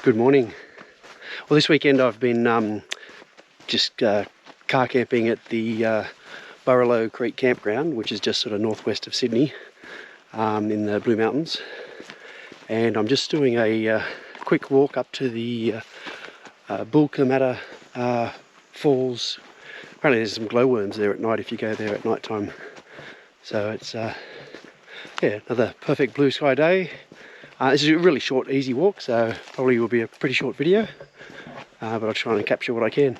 Good morning. Well, this weekend I've been just car camping at the Burralow Creek campground, which is just sort of northwest of Sydney, in the Blue Mountains. And I'm just doing a quick walk up to the Bulcamatta falls. Apparently there's some glowworms there at night if you go there at night time. So it's yeah, another perfect blue sky day. This is a really short, easy walk, so probably will be a pretty short video, but I'll try and capture what I can.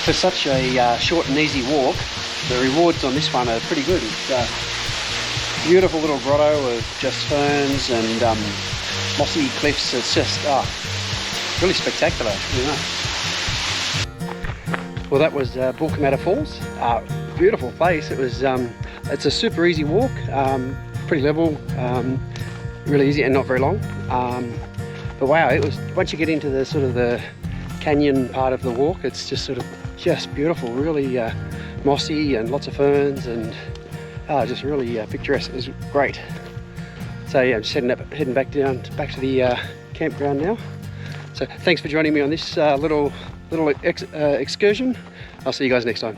For such a short and easy walk, the rewards on this one are pretty good. It's a beautiful little grotto of just ferns and mossy cliffs. It's just really spectacular. Well, that was Bulcamatta Falls. Beautiful place. It was. It's a super easy walk, pretty level, really easy and not very long. But wow, it was once you get into the sort of the canyon part of the walk, it's just sort of beautiful, really mossy and lots of ferns and just really picturesque. It was great. So yeah, I'm just heading back to the campground now. So thanks for joining me on this little excursion. I'll see you guys next time.